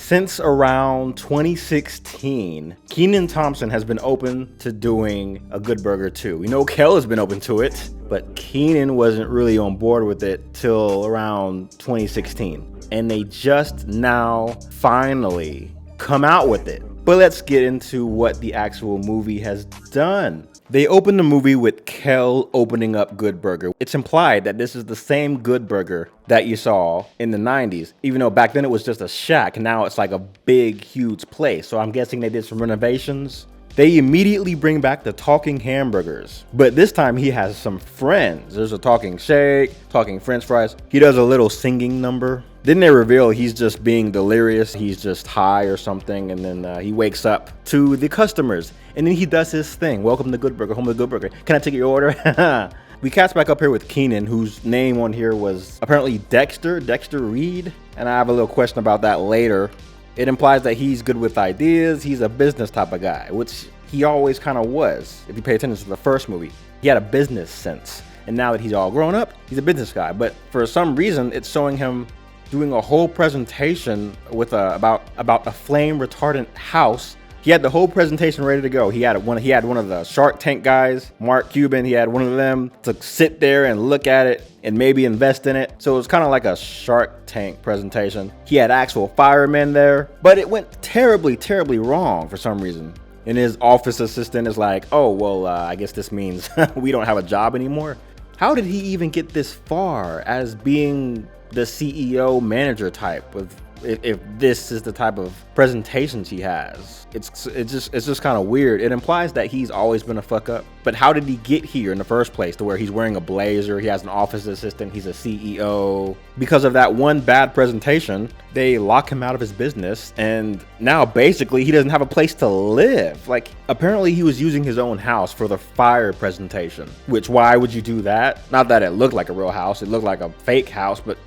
Since around 2016, Kenan Thompson has been open to doing a Good Burger too. We know Kel has been open to it, but Kenan wasn't really on board with it till around 2016. And they just now finally come out with it. But let's get into what the actual movie has done. They opened the movie with Kel opening up Good Burger. It's implied that this is the same Good Burger that you saw in the 90s, even though back then it was just a shack. Now it's like a big, huge place. So I'm guessing they did some renovations. They immediately bring back the talking hamburgers, but this time he has some friends. There's a talking shake, talking french fries. He does a little singing number. Then they reveal he's just being delirious. He's just high or something. And then he wakes up to the customers. And then he does his thing. Welcome to Good Burger, home of the Good Burger. Can I take your order? We catch back up here with Kenan, whose name on here was apparently Dexter Reed. And I have a little question about that later. It implies that he's good with ideas. He's a business type of guy, which he always kind of was. If you pay attention to the first movie, he had a business sense. And now that he's all grown up, he's a business guy. But for some reason, it's showing him doing a whole presentation with about a flame retardant house. He had the whole presentation ready to go. He had one of the Shark Tank guys, Mark Cuban. He had one of them to sit there and look at it and maybe invest in it. So it was kind of like a Shark Tank presentation. He had actual firemen there, but it went terribly, terribly wrong for some reason. And his office assistant is like, oh, well, I guess this means we don't have a job anymore. How did he even get this far as being the CEO manager type of, if this is the type of presentations he has? It's just kind of weird. It implies that he's always been a fuck up. But how did he get here in the first place to where he's wearing a blazer, he has an office assistant, he's a CEO? Because of that one bad presentation, they lock him out of his business, and now basically he doesn't have a place to live. Like, apparently he was using his own house for the fire presentation, which, why would you do that? Not that it looked like a real house, it looked like a fake house, but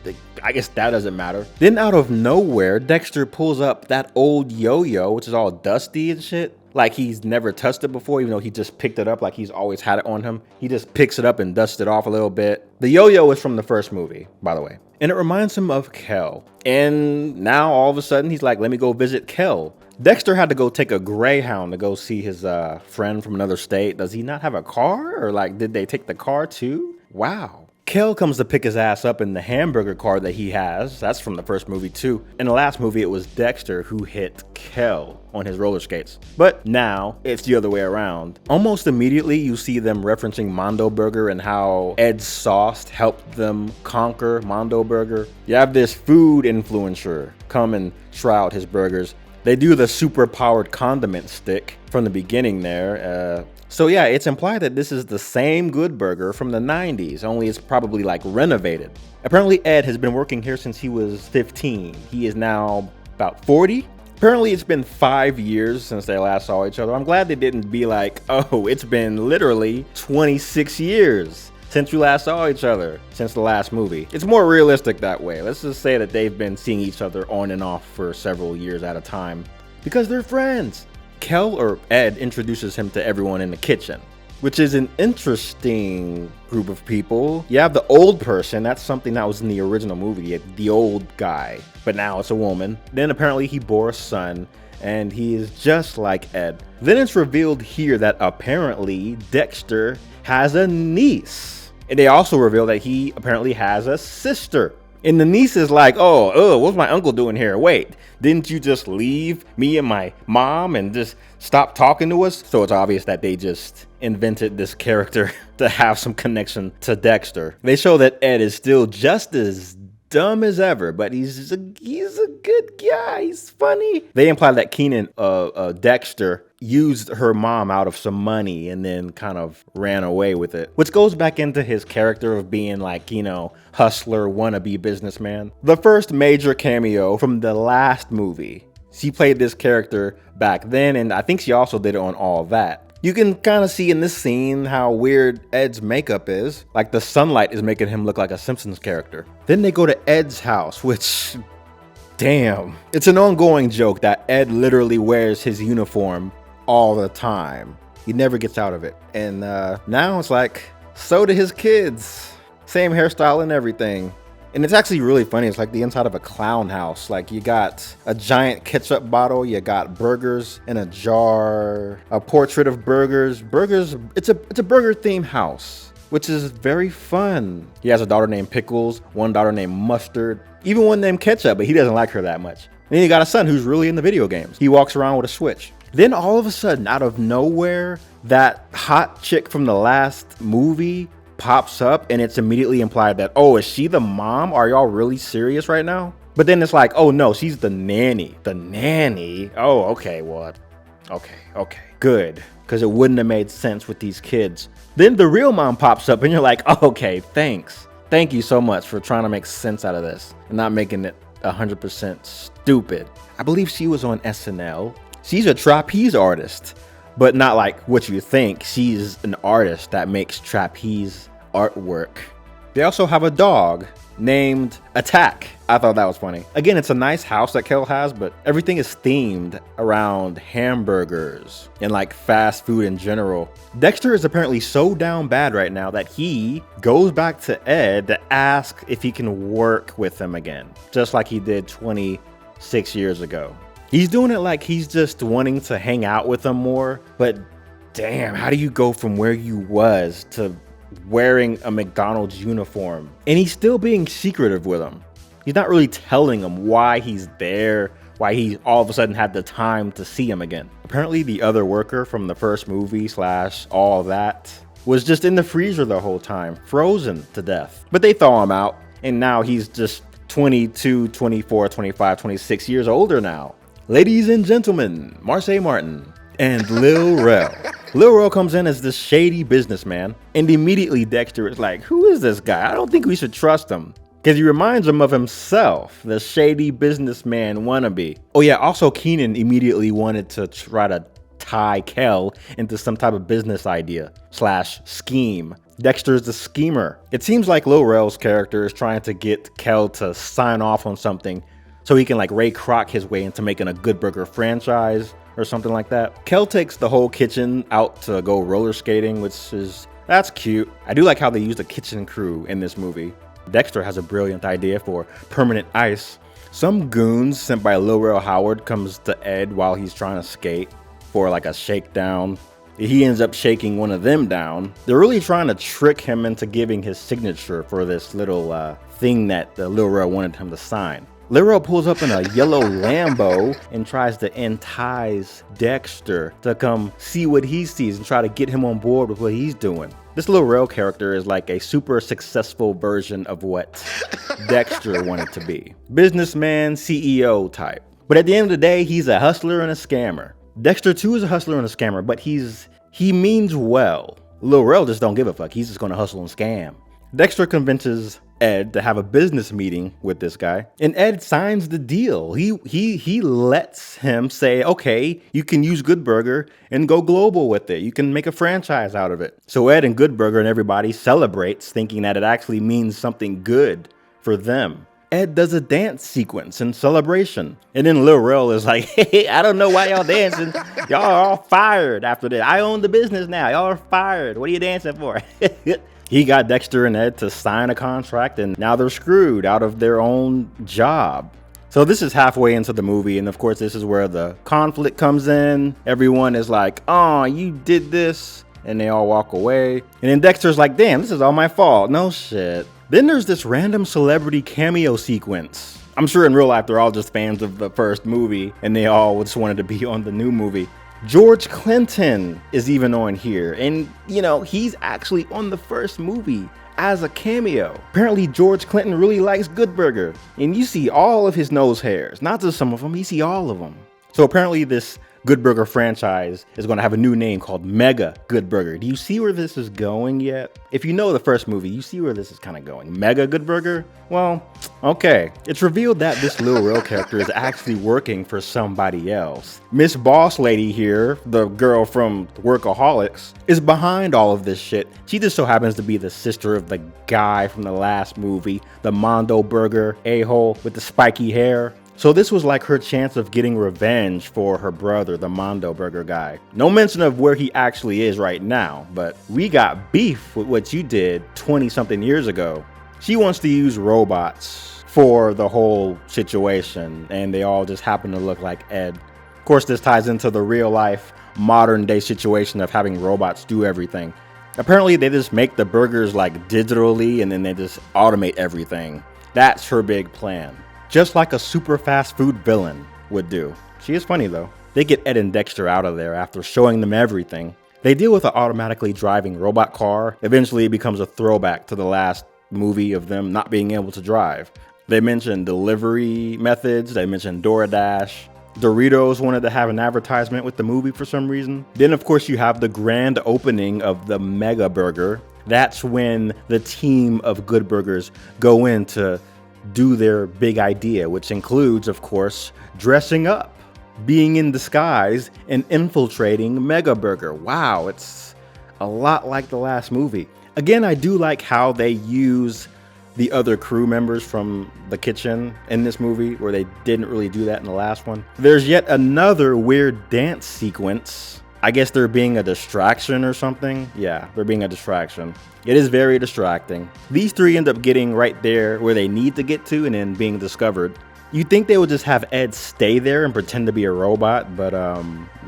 I guess that doesn't matter. Then out of nowhere, Dexter pulls up that old yo-yo, which is all dusty and shit. Like he's never touched it before, even though he just picked it up like he's always had it on him. He just picks it up and dusts it off a little bit. The yo-yo is from the first movie, by the way. And it reminds him of Kel. And now all of a sudden he's like, let me go visit Kel. Dexter had to go take a Greyhound to go see his friend from another state. Does he not have a car? Or like, did they take the car too? Wow. Kel comes to pick his ass up in the hamburger car that he has. That's from the first movie too. In the last movie, it was Dexter who hit Kel on his roller skates. But now it's the other way around. Almost immediately, you see them referencing Mondo Burger and how Ed's sauce helped them conquer Mondo Burger. You have this food influencer come and try out his burgers. They do the super powered condiment stick from the beginning there. So yeah, it's implied that this is the same Good Burger from the 90s, only it's probably like renovated. Apparently Ed has been working here since he was 15. He is now about 40. Apparently it's been 5 years since they last saw each other. I'm glad they didn't be like, oh, it's been literally 26 years since we last saw each other, since the last movie. It's more realistic that way. Let's just say that they've been seeing each other on and off for several years at a time because they're friends. Kel, or Ed, introduces him to everyone in the kitchen, which is an interesting group of people. You have the old person. That's something that was in the original movie, the old guy, but now it's a woman. Then apparently he bore a son, and he is just like Ed. Then it's revealed here that apparently Dexter has a niece. And they also reveal that he apparently has a sister. And the niece is like, oh, what's my uncle doing here? Wait, didn't you just leave me and my mom and just stop talking to us? So it's obvious that they just invented this character to have some connection to Dexter. They show that Ed is still just as dumb as ever, but he's a good guy. He's funny. They imply that Dexter used her mom out of some money and then kind of ran away with it, which goes back into his character of being like, hustler, wannabe businessman. The first major cameo from the last movie. She played this character back then, and I think she also did it on All That. You can kind of see in this scene how weird Ed's makeup is. Like the sunlight is making him look like a Simpsons character. Then they go to Ed's house, which, damn. It's an ongoing joke that Ed literally wears his uniform all the time. He never gets out of it. And now it's like, so do his kids. Same hairstyle and everything. And it's actually really funny. It's like the inside of a clown house. Like you got a giant ketchup bottle, you got burgers in a jar, a portrait of burgers. It's a burger themed house, which is very fun. He has a daughter named Pickles, one daughter named Mustard, even one named Ketchup, but he doesn't like her that much. And then you got a son who's really into video games. He walks around with a Switch. Then all of a sudden, out of nowhere, that hot chick from the last movie pops up, and it's immediately implied that, oh, is she the mom? Are y'all really serious right now? But then it's like, oh no, she's the nanny. The nanny? Oh, okay, well, okay, good. Because it wouldn't have made sense with these kids. Then the real mom pops up, and you're like, oh, okay, thanks. Thank you so much for trying to make sense out of this and not making it 100% stupid. I believe she was on SNL. She's a trapeze artist, but not like what you think. She's an artist that makes trapeze artwork. They also have a dog named Attack. I thought that was funny. Again, it's a nice house that Kel has, but everything is themed around hamburgers and like fast food in general. Dexter is apparently so down bad right now that he goes back to Ed to ask if he can work with him again, just like he did 26 years ago. He's doing it like he's just wanting to hang out with him more, but damn, how do you go from where you was to wearing a McDonald's uniform? And he's still being secretive with him. He's not really telling him why he's there, why he all of a sudden had the time to see him again. Apparently the other worker from the first movie / all that was just in the freezer the whole time, frozen to death. But they thaw him out, and now he's just 22, 24, 25, 26 years older now. Ladies and gentlemen, Marsai Martin and Lil Rel. Lil Rel comes in as this shady businessman, and immediately Dexter is like, who is this guy? I don't think we should trust him. Because he reminds him of himself, the shady businessman wannabe. Oh yeah, also Keenan immediately wanted to try to tie Kel into some type of business idea / scheme. Dexter's the schemer. It seems like Lil Rel's character is trying to get Kel to sign off on something so he can like Ray Kroc his way into making a Good Burger franchise or something like that. Kel takes the whole kitchen out to go roller skating, that's cute. I do like how they use the kitchen crew in this movie. Dexter has a brilliant idea for permanent ice. Some goons sent by Lil Rel Howard comes to Ed while he's trying to skate for like a shakedown. He ends up shaking one of them down. They're really trying to trick him into giving his signature for this little thing that Lil Rel wanted him to sign. Lil Rel pulls up in a yellow Lambo and tries to entice Dexter to come see what he sees and try to get him on board with what he's doing. This Lil Rel character is like a super successful version of what Dexter wanted to be. Businessman, CEO type. But at the end of the day, he's a hustler and a scammer. Dexter too is a hustler and a scammer, but he means well. Lil Rel just don't give a fuck. He's just gonna hustle and scam. Dexter convinces Ed to have a business meeting with this guy, and Ed signs the deal. He lets him say, okay, you can use Good Burger and go global with it. You can make a franchise out of it. So Ed and Good Burger and everybody celebrates, thinking that it actually means something good for them. Ed does a dance sequence in celebration. And then Lil Rel is like, hey, I don't know why y'all dancing. Y'all are all fired after this. I own the business now. Y'all are fired. What are you dancing for? He got Dexter and Ed to sign a contract, and now they're screwed out of their own job. So this is halfway into the movie, and of course this is where the conflict comes in. Everyone is like, oh, you did this, and they all walk away. And then Dexter's like, damn, this is all my fault. No shit. Then there's this random celebrity cameo sequence. I'm sure in real life they're all just fans of the first movie, and they all just wanted to be on the new movie. George Clinton is even on here, and you know, he's actually on the first movie as a cameo. Apparently George Clinton really likes Good Burger, and you see all of his nose hairs, not just some of them, you see all of them. So apparently this Good Burger franchise is going to have a new name called Mega Good Burger. Do you see where this is going yet? If you know the first movie, you see where this is kind of going. Mega Good Burger? Well, okay. It's revealed that this Lil Rel character is actually working for somebody else. Miss Boss Lady here, the girl from Workaholics, is behind all of this shit. She just so happens to be the sister of the guy from the last movie, the Mondo Burger a-hole with the spiky hair. So this was like her chance of getting revenge for her brother, the Mondo Burger guy. No mention of where he actually is right now, but we got beef with what you did 20-something years ago. She wants to use robots for the whole situation, and they all just happen to look like Ed. Of course, this ties into the real life, modern day situation of having robots do everything. Apparently, they just make the burgers like digitally, and then they just automate everything. That's her big plan. Just like a super fast food villain would do. She is funny though. They get Ed and Dexter out of there after showing them everything. They deal with an automatically driving robot car. Eventually it becomes a throwback to the last movie of them not being able to drive. They mention delivery methods. They mention DoorDash. Doritos wanted to have an advertisement with the movie for some reason. Then of course you have the grand opening of the Mega Burger. That's when the team of Good Burgers go in to do their big idea, which includes, of course, dressing up, being in disguise, and infiltrating Mega Burger. Wow, it's a lot like the last movie. Again, I do like how they use the other crew members from the kitchen in this movie, where they didn't really do that in the last one. There's yet another weird dance sequence. I guess they're being a distraction or something. Yeah, they're being a distraction. It is very distracting. These three end up getting right there where they need to get to and then being discovered. You'd think they would just have Ed stay there and pretend to be a robot, but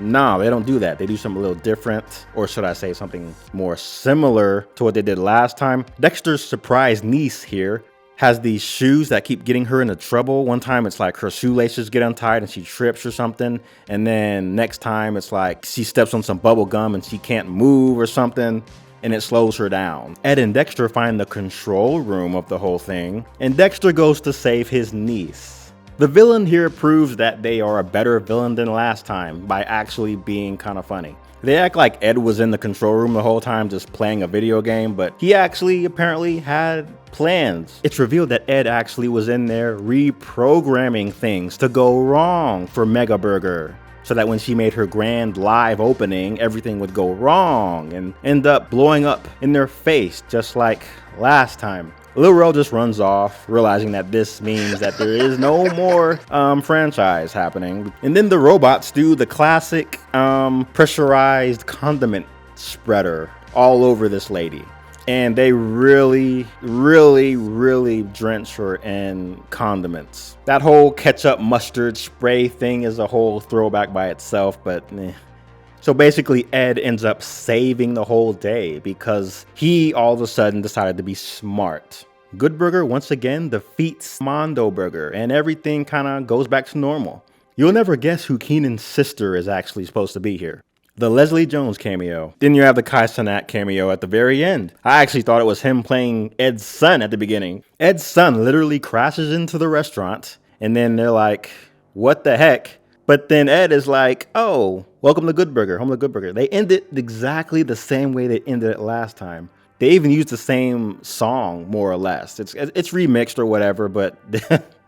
no, they don't do that. They do something a little different, or should I say something more similar to what they did last time. Dexter's surprise niece here has these shoes that keep getting her into trouble. One time it's like her shoelaces get untied and she trips or something. And then next time it's like she steps on some bubble gum and she can't move or something, and it slows her down. Ed and Dexter find the control room of the whole thing, and Dexter goes to save his niece. The villain here proves that they are a better villain than last time by actually being kind of funny. They act like Ed was in the control room the whole time just playing a video game, but he actually apparently had plans. It's revealed that Ed actually was in there reprogramming things to go wrong for Mega Burger, so that when she made her grand live opening, everything would go wrong and end up blowing up in their face just like last time. Lil Rel just runs off, realizing that this means that there is no more franchise happening. And then the robots do the classic pressurized condiment spreader all over this lady. And they really drench her in condiments. That whole ketchup mustard spray thing is a whole throwback by itself, but eh. So basically, Ed ends up saving the whole day because he all of a sudden decided to be smart. Good Burger once again defeats Mondo Burger, and everything kind of goes back to normal. You'll never guess who Keenan's sister is actually supposed to be here. The Leslie Jones cameo. Then you have the Kai Cenat cameo at the very end. I actually thought it was him playing Ed's son at the beginning. Ed's son literally crashes into the restaurant, and then they're like, what the heck? But then Ed is like, oh, welcome to Good Burger, home to Good Burger. They end it exactly the same way they ended it last time. They even used the same song, more or less. It's remixed or whatever, but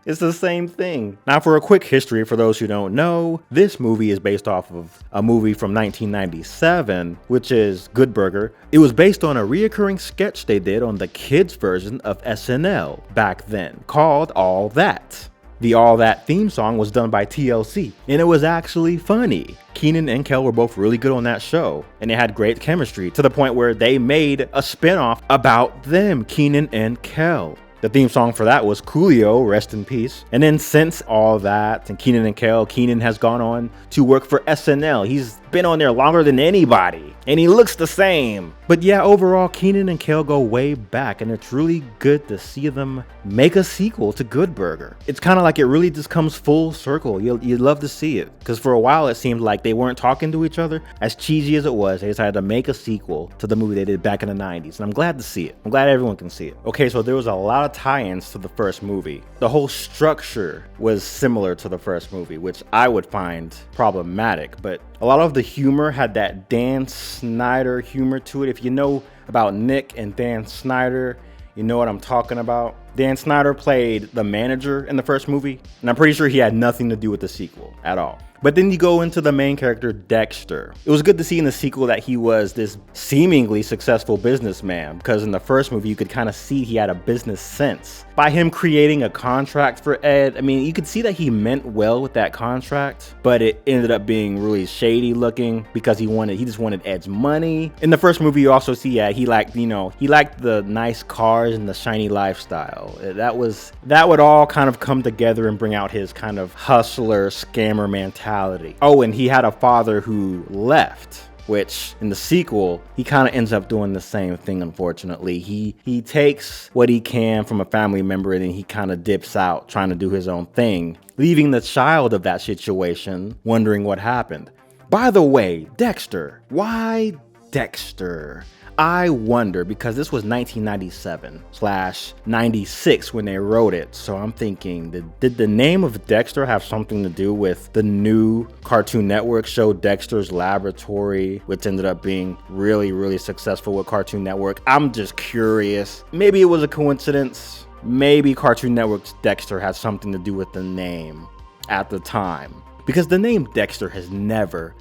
it's the same thing. Now, for a quick history, for those who don't know, this movie is based off of a movie from 1997, which is Good Burger. It was based on a reoccurring sketch they did on the kids' version of SNL back then, called All That. The All That theme song was done by TLC, and it was actually funny. Kenan and Kel were both really good on that show, and they had great chemistry to the point where they made a spinoff about them, Kenan and Kel. The theme song for that was Coolio, rest in peace. And then since All That and Kenan and Kel, Kenan has gone on to work for SNL. He's been on there longer than anybody, and he looks the same. But yeah, overall, Kenan and Kel go way back, and it's really good to see them make a sequel to Good Burger. It's kind of like it really just comes full circle. You'd love to see it, because for a while it seemed like they weren't talking to each other. As cheesy as it was, they decided to make a sequel to the movie they did back in the 90s, and I'm glad to see it. I'm glad everyone can see it. Okay, so there was a lot of tie-ins to the first movie. The whole structure was similar to the first movie, which I would find problematic, but a lot of the humor had that Dan Snyder humor to it. If you know about Nick and Dan Snyder, you know what I'm talking about. Dan Snyder played the manager in the first movie, and I'm pretty sure he had nothing to do with the sequel at all. But then you go into the main character, Dexter. It was good to see in the sequel that he was this seemingly successful businessman, because in the first movie, you could kind of see he had a business sense. By him creating a contract for Ed, I mean, you could see that he meant well with that contract, but it ended up being really shady looking because he just wanted Ed's money. In the first movie, you also see, he liked the nice cars and the shiny lifestyle. That would all kind of come together and bring out his kind of hustler, scammer mentality. Oh, and he had a father who left, which in the sequel, he kind of ends up doing the same thing, unfortunately. He takes what he can from a family member and then he kind of dips out trying to do his own thing, leaving the child of that situation wondering what happened. By the way, Dexter. Why Dexter? I wonder, because this was 1997/96 when they wrote it. So I'm thinking, did the name of Dexter have something to do with the new Cartoon Network show Dexter's Laboratory, which ended up being really, really successful with Cartoon Network? I'm just curious. Maybe it was a coincidence. Maybe Cartoon Network's Dexter had something to do with the name at the time. Because the name Dexter has never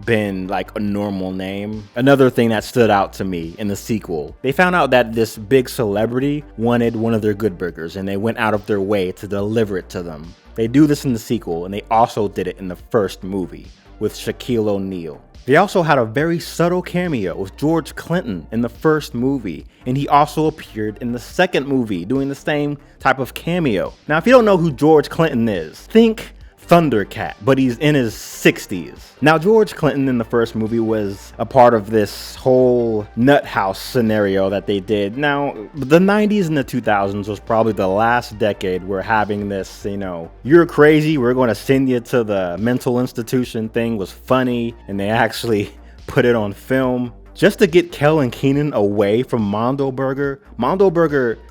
been like a normal name. Another thing that stood out to me in the sequel, they found out that this big celebrity wanted one of their Good Burgers and they went out of their way to deliver it to them. They do this in the sequel and they also did it in the first movie with Shaquille O'Neal. They also had a very subtle cameo with George Clinton in the first movie, and he also appeared in the second movie doing the same type of cameo. Now, if you don't know who George Clinton is, think Thundercat, but he's in his 60s. Now, George Clinton in the first movie was a part of this whole nut house scenario that they did. Now, the 90s and the 2000s was probably the last decade where having this, you're crazy, we're going to send you to the mental institution thing was funny, and they actually put it on film. Just to get Kel and Keenan away from Mondo Burger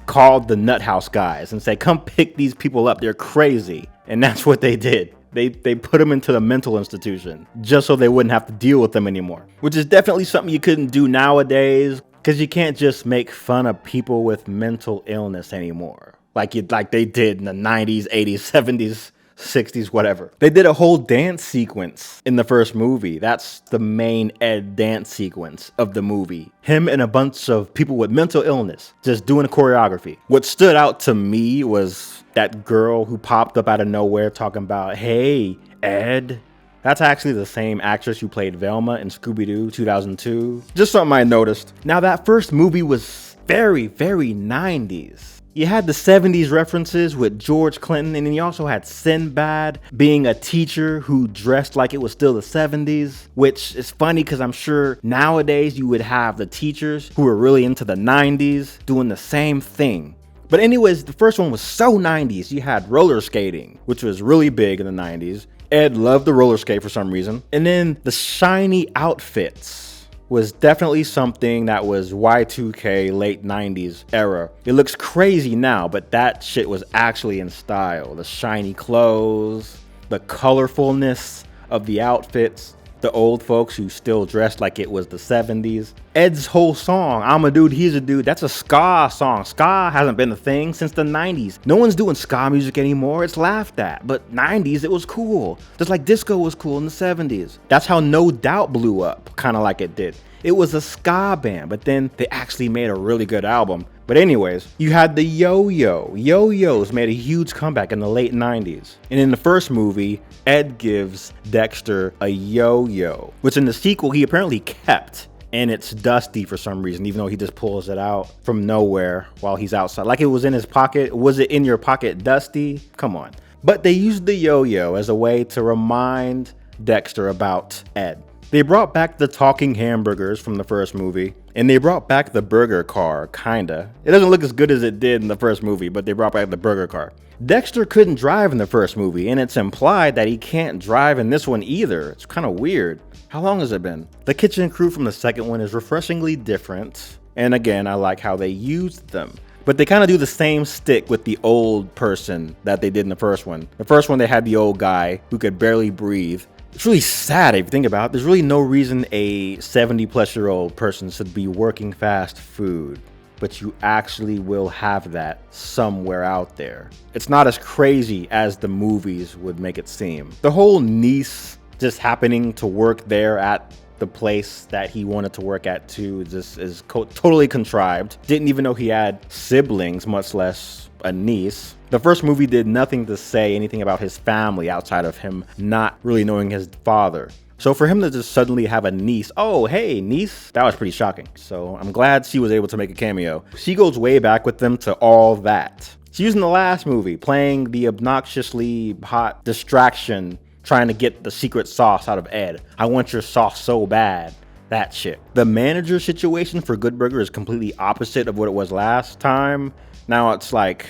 called the Nut House guys and said, come pick these people up, they're crazy. And that's what they did. They put them into the mental institution just so they wouldn't have to deal with them anymore, which is definitely something you couldn't do nowadays because you can't just make fun of people with mental illness anymore like they did in the 90s, 80s, 70s, 60s, whatever. They did a whole dance sequence in the first movie. That's the main Ed dance sequence of the movie. Him and a bunch of people with mental illness just doing a choreography. What stood out to me was that girl who popped up out of nowhere talking about, hey, Ed. That's actually the same actress who played Velma in Scooby-Doo 2002. Just something I noticed. Now, that first movie was very, very 90s. You had the 70s references with George Clinton, and then you also had Sinbad being a teacher who dressed like it was still the 70s, which is funny because I'm sure nowadays you would have the teachers who were really into the 90s doing the same thing. But anyways, the first one was so 90s. You had roller skating, which was really big in the 90s. Ed loved the roller skate for some reason. And then the shiny outfits was definitely something that was Y2K, late 90s era. It looks crazy now, but that shit was actually in style. The shiny clothes, the colorfulness of the outfits, the old folks who still dressed like it was the 70s. Ed's whole song, I'm a dude, he's a dude, that's a ska song. Ska hasn't been a thing since the 90s. No one's doing ska music anymore, it's laughed at. But 90s, it was cool. Just like disco was cool in the 70s. That's how No Doubt blew up, kind of like it did. It was a ska band, but then they actually made a really good album. But anyways, you had the yo-yo. Yo-yos made a huge comeback in the late 90s. And in the first movie, Ed gives Dexter a yo-yo, which in the sequel he apparently kept. And it's dusty for some reason, even though he just pulls it out from nowhere while he's outside. Like it was in his pocket. Was it in your pocket dusty? Come on. But they used the yo-yo as a way to remind Dexter about Ed. They brought back the talking hamburgers from the first movie, and they brought back the burger car, kinda. It doesn't look as good as it did in the first movie, but they brought back the burger car. Dexter couldn't drive in the first movie, and it's implied that he can't drive in this one either. It's kind of weird. How long has it been? The kitchen crew from the second one is refreshingly different, and again, I like how they used them. But they kind of do the same stick with the old person that they did in the first one. The first one, they had the old guy who could barely breathe. It's really sad if you think about it. There's really no reason a 70-plus-year-old person should be working fast food. but you actually will have that somewhere out there. It's not as crazy as the movies would make it seem. The whole niece just happening to work there at the place that he wanted to work at too is totally contrived. Didn't even know he had siblings, much less a niece. The first movie did nothing to say anything about his family outside of him not really knowing his father. So for him to just suddenly have a niece, oh, hey, niece, that was pretty shocking. So I'm glad she was able to make a cameo. She goes way back with them to All That. She was in the last movie playing the obnoxiously hot distraction trying to get the secret sauce out of Ed. I want your sauce so bad. That shit. The manager situation for Good Burger is completely opposite of what it was last time. Now it's like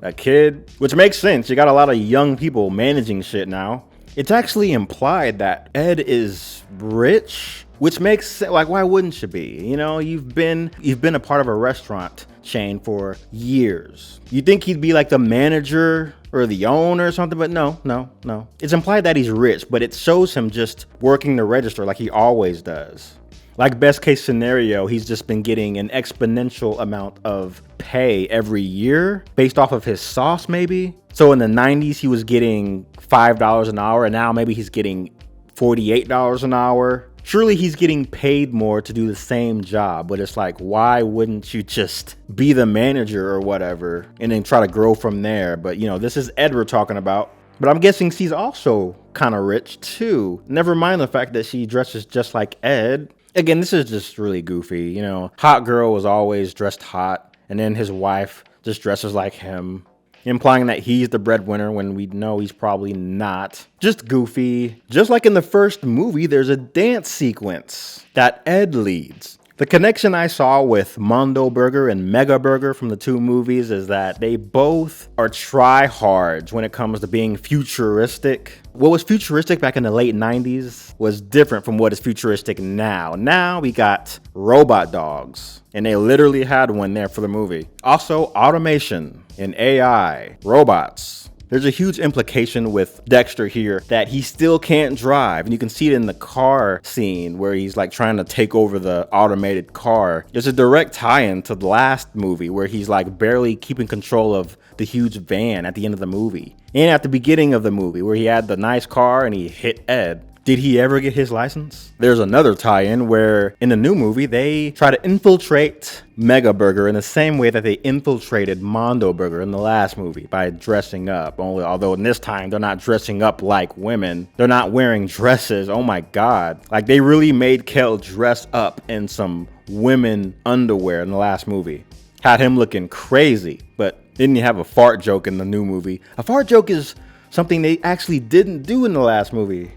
a kid, which makes sense. You got a lot of young people managing shit now. It's actually implied that Ed is rich, which makes sense. Like, why wouldn't you be? You know, you've been a part of a restaurant chain for years. You think he'd be like the manager or the owner or something, but no. It's implied that he's rich, but it shows him just working the register like he always does. Like, best case scenario, he's just been getting an exponential amount of pay every year based off of his sauce, maybe. So in the 90s, he was getting $5 an hour, and now maybe he's getting $48 an hour. Surely he's getting paid more to do the same job, but it's like, why wouldn't you just be the manager or whatever and then try to grow from there? But, you know, this is Ed we're talking about. But I'm guessing she's also kind of rich too. Never mind the fact that she dresses just like Ed. Again, this is just really goofy. You know, hot girl was always dressed hot, and then his wife just dresses like him, implying that he's the breadwinner when we know he's probably not. Just goofy. Just like in the first movie, there's a dance sequence that Ed leads. The connection I saw with Mondo Burger and Mega Burger from the two movies is that they both are tryhards when it comes to being futuristic. What was futuristic back in the late 90s was different from what is futuristic now. Now we got robot dogs, and they literally had one there for the movie. Also, automation and AI, robots. There's a huge implication with Dexter here that he still can't drive. And you can see it in the car scene where he's like trying to take over the automated car. There's a direct tie-in to the last movie where he's like barely keeping control of the huge van at the end of the movie. And at the beginning of the movie where he had the nice car and he hit Ed. Did he ever get his license? There's another tie-in where in the new movie, they try to infiltrate Mega Burger in the same way that they infiltrated Mondo Burger in the last movie by dressing up. Although in this time, they're not dressing up like women. They're not wearing dresses. Oh my God. Like, they really made Kel dress up in some women underwear in the last movie. Had him looking crazy, but didn't you have a fart joke in the new movie? A fart joke is something they actually didn't do in the last movie.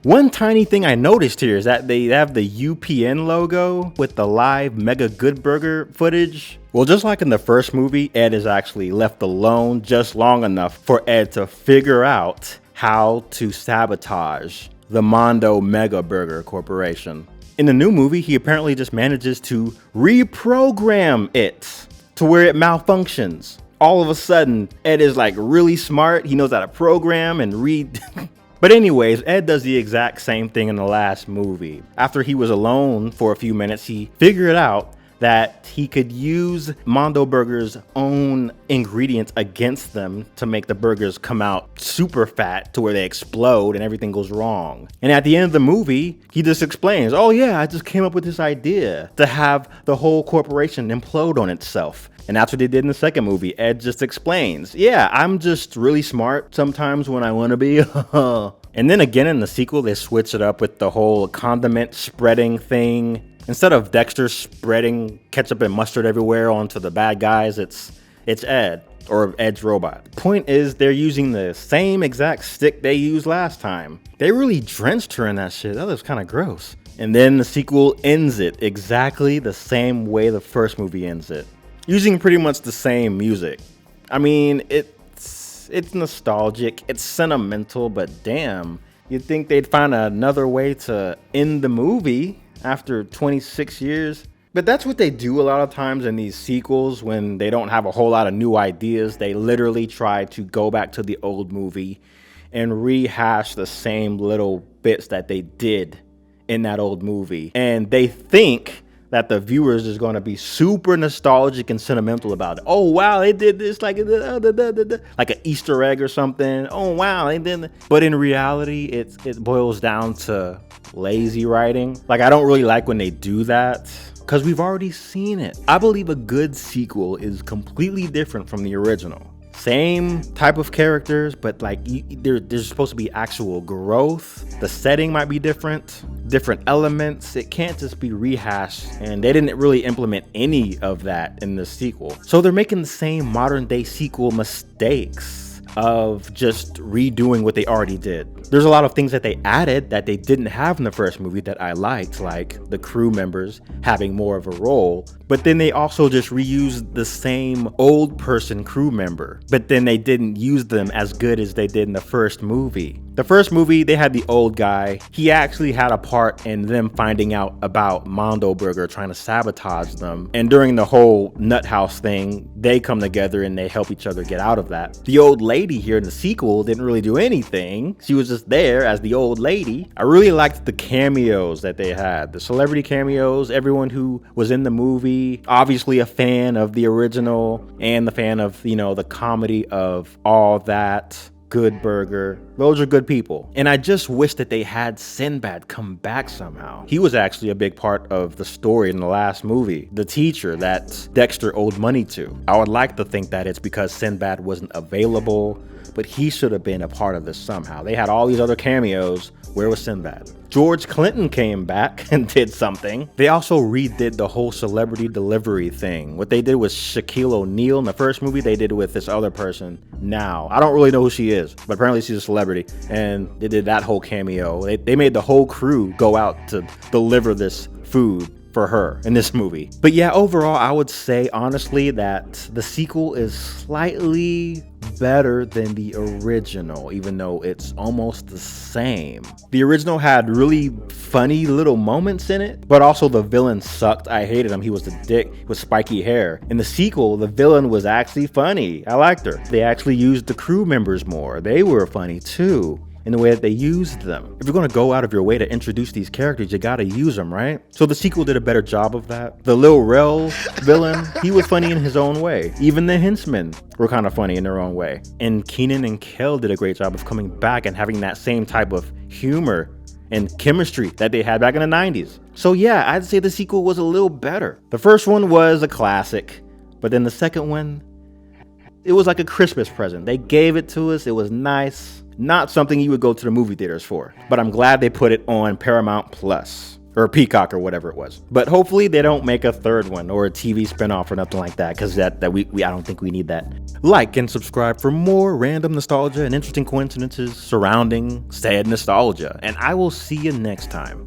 One tiny thing I noticed here is that they have the UPN logo with the live Mega Good Burger footage. Well, just like in the first movie, Ed is actually left alone just long enough for Ed to figure out how to sabotage the Mondo Mega Burger Corporation. In the new movie, he apparently just manages to reprogram it to where it malfunctions. All of a sudden, Ed is like really smart. He knows how to program and read. But anyways, Ed does the exact same thing in the last movie. After he was alone for a few minutes, he figured out that he could use Mondo Burger's own ingredients against them to make the burgers come out super fat to where they explode and everything goes wrong. And at the end of the movie, he just explains, oh yeah, I just came up with this idea to have the whole corporation implode on itself. And that's what they did in the second movie. Ed just explains, yeah, I'm just really smart sometimes when I want to be. And then again in the sequel, they switch it up with the whole condiment spreading thing. Instead of Dexter spreading ketchup and mustard everywhere onto the bad guys, it's Ed, or Ed's robot. Point is, they're using the same exact stick they used last time. They really drenched her in that shit. That was kind of gross. And then the sequel ends it exactly the same way the first movie ends it, using pretty much the same music. I mean, it's nostalgic, it's sentimental, but damn, you'd think they'd find another way to end the movie after 26 years. But that's what they do a lot of times in these sequels when they don't have a whole lot of new ideas. They literally try to go back to the old movie and rehash the same little bits that they did in that old movie. And they think that the viewers is going to be super nostalgic and sentimental about it. Oh wow, they did this like like an Easter egg or something. Oh wow, they did. But in reality, it boils down to lazy writing. Like, I don't really like when they do that, because we've already seen it. I believe a good sequel is completely different from the original. Same type of characters, but like there's supposed to be actual growth. The setting might be different elements. It can't just be rehashed, and they didn't really implement any of that in the sequel. So they're making the same modern day sequel mistakes of just redoing what they already did. There's a lot of things that they added that they didn't have in the first movie that I liked, like the crew members having more of a role, but then they also just reused the same old person crew member, but then they didn't use them as good as they did in the first movie. The first movie, they had the old guy. He actually had a part in them finding out about Mondo Burger trying to sabotage them. And during the whole nut house thing, they come together and they help each other get out of that. The old lady here in the sequel didn't really do anything. She was just there as the old lady. I really liked the cameos that they had. The celebrity cameos, everyone who was in the movie, obviously a fan of the original and the fan of, the comedy of All That, Good Burger. Those are good people. And I just wish that they had Sinbad come back somehow. He was actually a big part of the story in the last movie. The teacher that Dexter owed money to. I would like to think that it's because Sinbad wasn't available, but he should have been a part of this somehow. They had all these other cameos. Where was Sinbad? George Clinton came back and did something. They also redid the whole celebrity delivery thing. What they did was Shaquille O'Neal in the first movie, they did it with this other person now. I don't really know who she is, but apparently she's a celebrity. And they did that whole cameo. They made the whole crew go out to deliver this food for her in this movie. But yeah, overall, I would say honestly that the sequel is slightly better than the original, even though it's almost the same. The original had really funny little moments in it, but also the villain sucked. I hated him. He was the dick with spiky hair. In the sequel, the villain was actually funny. I liked her. They actually used the crew members more. They were funny too, in the way that they used them. If you're going to go out of your way to introduce these characters, you gotta use them, right? So the sequel did a better job of that. The Lil Rel villain, he was funny in his own way. Even the henchmen were kind of funny in their own way. And Kenan and Kel did a great job of coming back and having that same type of humor and chemistry that they had back in the 90s. So yeah, I'd say the sequel was a little better. The first one was a classic, but then the second one, it was like a Christmas present. They gave it to us, it was nice. Not something you would go to the movie theaters for, but I'm glad they put it on Paramount Plus or Peacock or whatever it was. But hopefully they don't make a third one or a TV spinoff or nothing like that, because I don't think we need that. Like and subscribe for more random nostalgia and interesting coincidences surrounding sad nostalgia, and I will see you next time.